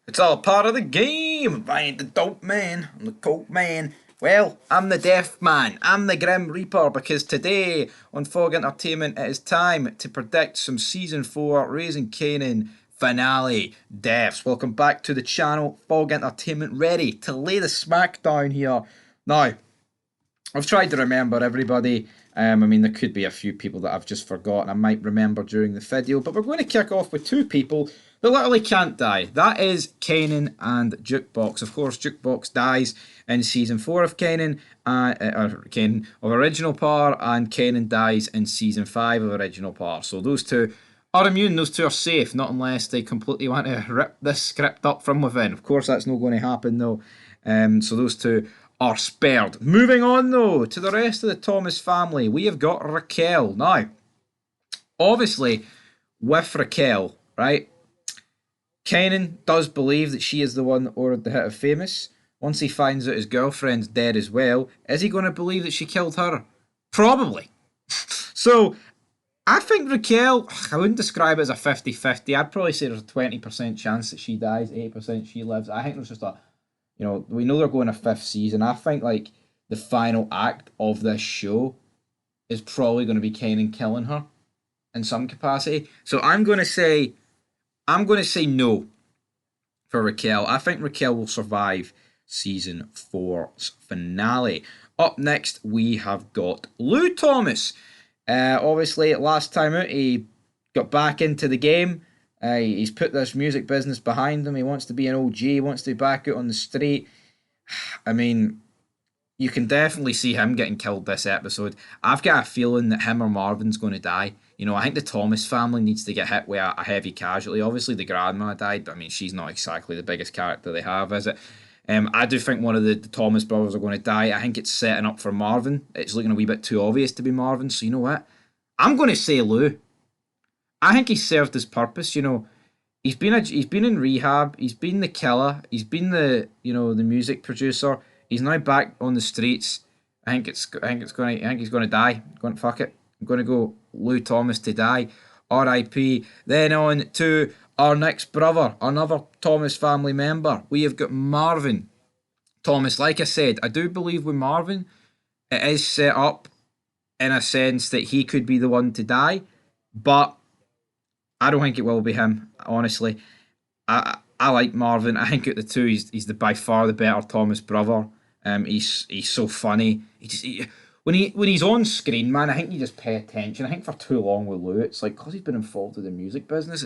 It's all part of the game. I ain't the dope man. I'm the coke man. Well, I'm the deaf man. I'm the Grim Reaper because today on Fog Entertainment it is time to predict some season 4 Raising Kanan finale deaths. Welcome back to the channel. Fog Entertainment ready to lay the smack down here. Now, I've tried to remember everybody. I mean, there could be a few people that I've just forgotten. I might remember during the video, but we're going to kick off with two people that literally can't die. That is Kanan and Jukebox. Of course, Jukebox dies in season 4 of Kanan, Kanan of Original Par, and Kanan dies in season 5 of Original Par. So those two are immune. Those two are safe, not unless they completely want to rip this script up from within. Of course, that's not going to happen though. So those two are spared. Moving on though to the rest of the Thomas family, we have got Raquel. Now, obviously, with Raquel, right? Kanan does believe that she is the one that ordered the hit of Famous. Once he finds out his girlfriend's dead as well, is he going to believe that she killed her? Probably. So, I think Raquel, I wouldn't describe it as a 50-50. I'd probably say there's a 20% chance that she dies, 80% she lives. I think there's just a, we know they're going a fifth season. I think, like, the final act of this show is probably going to be Kanan killing her in some capacity. So I'm going to say no for Raquel. I think Raquel will survive season 4's finale. Up next, we have got Lou Thomas. Obviously, last time out, he got back into the game. He's put this music business behind him. He wants to be an OG. He wants to be back out on the street. I mean, you can definitely see him getting killed this episode. I've got a feeling that him or Marvin's going to die. I think the Thomas family needs to get hit with a heavy casualty. Obviously, the grandma died, but I mean, she's not exactly the biggest character they have, is it? I do think one of the Thomas brothers are going to die. I think it's setting up for Marvin. It's looking a wee bit too obvious to be Marvin. So you know what? I'm going to say Lou. I think he's served his purpose. He's been in rehab. He's been the killer. He's been the music producer. He's now back on the streets. I think he's gonna die. Going fuck it. I'm gonna go Lou Thomas to die. R.I.P. Then on to our next brother, another Thomas family member. We have got Marvin Thomas. Like I said, I do believe with Marvin, it is set up in a sense that he could be the one to die, but I don't think it will be him. Honestly, I like Marvin. I think at the two, he's the by far the better Thomas brother. He's so funny. When he's on screen, man, I think you just pay attention. I think for too long with Lou, it's like because he's been involved with the music business,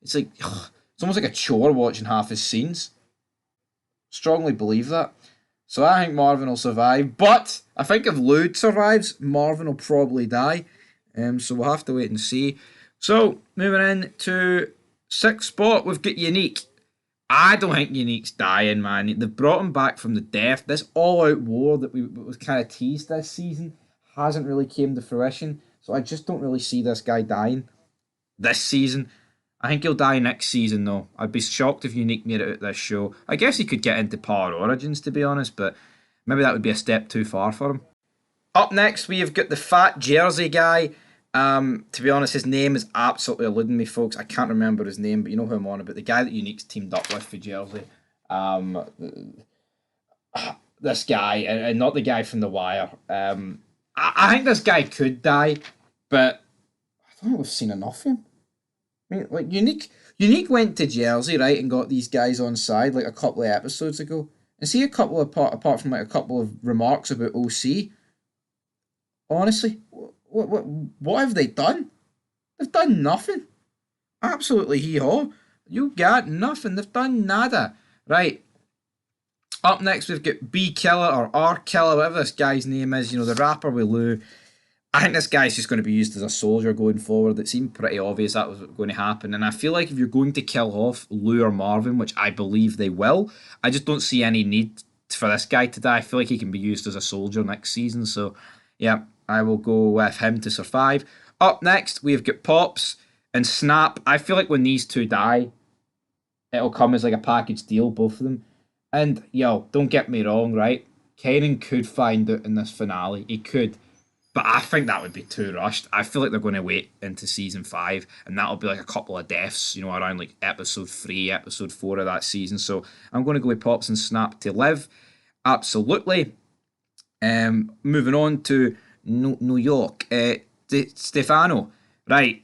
it's like it's almost like a chore watching half his scenes. Strongly believe that. So I think Marvin will survive, but I think if Lou survives, Marvin will probably die. So we'll have to wait and see. So moving in to sixth spot, we've got Unique. I don't think Unique's dying, man. They've brought him back from the death. This all-out war that was kind of teased this season hasn't really came to fruition. So I just don't really see this guy dying this season. I think he'll die next season, though. I'd be shocked if Unique made it out this show. I guess he could get into Power Origins, to be honest, but maybe that would be a step too far for him. Up next, we have got the fat Jersey guy. To be honest, his name is absolutely eluding me, folks. I can't remember his name, but you know who I'm on about. The guy that Unique's teamed up with for Jersey. This guy, and not the guy from The Wire. I think this guy could die, but I don't think we've seen enough of him. I mean, like, Unique went to Jersey, right, and got these guys on side, like, a couple of episodes ago. And see a couple of, apart from, like, a couple of remarks about OC, honestly, what have they done? They've done nothing. Absolutely hee-haw. You got nothing. They've done nada. Right. Up next, we've got B Killer or R Killer, whatever this guy's name is. The rapper with Lou. I think this guy's just going to be used as a soldier going forward. It seemed pretty obvious that was going to happen. And I feel like if you're going to kill off Lou or Marvin, which I believe they will, I just don't see any need for this guy to die. I feel like he can be used as a soldier next season. So, yeah, I will go with him to survive. Up next, we've got Pops and Snap. I feel like when these two die, it'll come as like a package deal, both of them. And, don't get me wrong, right? Kanan could find out in this finale. He could. But I think that would be too rushed. I feel like they're going to wait into season 5, and that'll be like a couple of deaths, around like episode 3, episode 4 of that season. So I'm going to go with Pops and Snap to live. Absolutely. Moving on to New York. Stefano. Right.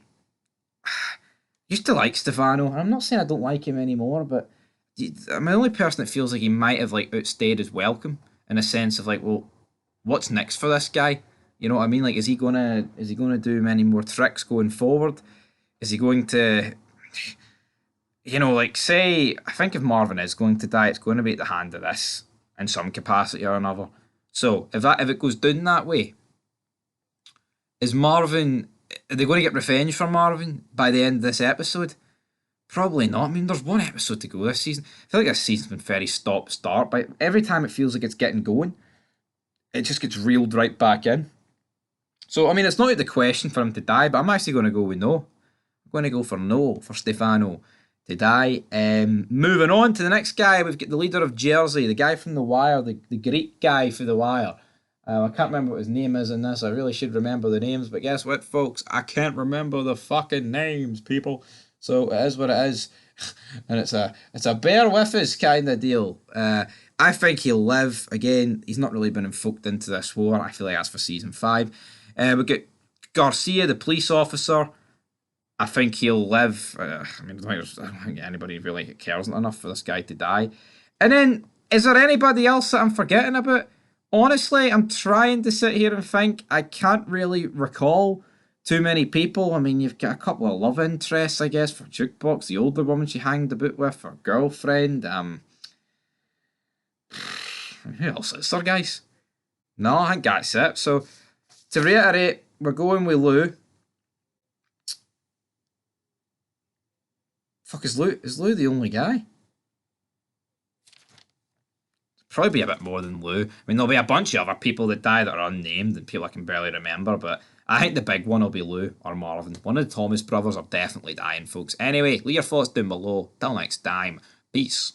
Used to like Stefano. I'm not saying I don't like him anymore, but I'm the only person that feels like he might have like outstayed his welcome in a sense of like, well, what's next for this guy? You know what I mean? Like, is he gonna do many more tricks going forward? Is he going to, like, say, I think if Marvin is going to die, it's going to be at the hand of this in some capacity or another. So if it goes down that way, is Marvin? Are they going to get revenge for Marvin by the end of this episode? Probably not. I mean, there's one episode to go this season. I feel like this season's been very stop-start, but every time it feels like it's getting going, it just gets reeled right back in. So, I mean, it's not out of the question for him to die, but I'm actually going to go with no. I'm going to go for no for Stefano to die. Moving on to the next guy, we've got the leader of Jersey, the guy from The Wire, the Greek guy for The Wire. I can't remember what his name is in this. I really should remember the names, but guess what, folks? I can't remember the fucking names, people. So it is what it is, and it's a bear with us kind of deal. I think he'll live. Again, he's not really been invoked into this war. I feel like that's for season 5. We get Garcia, the police officer. I think he'll live. I mean, I don't think anybody really cares enough for this guy to die. And then, is there anybody else that I'm forgetting about? Honestly, I'm trying to sit here and think. I can't really recall too many people. I mean, you've got a couple of love interests, I guess, for Jukebox, the older woman she hanged about with, her girlfriend. Who else is there, guys? No, I think that's it. So, to reiterate, we're going with Lou. Fuck, is Lou the only guy? Probably be a bit more than Lou. I mean, there'll be a bunch of other people that die that are unnamed and people I can barely remember, but I think the big one will be Lou or Marvin. One of the Thomas brothers are definitely dying, folks. Anyway, leave your thoughts down below. Till next time, peace.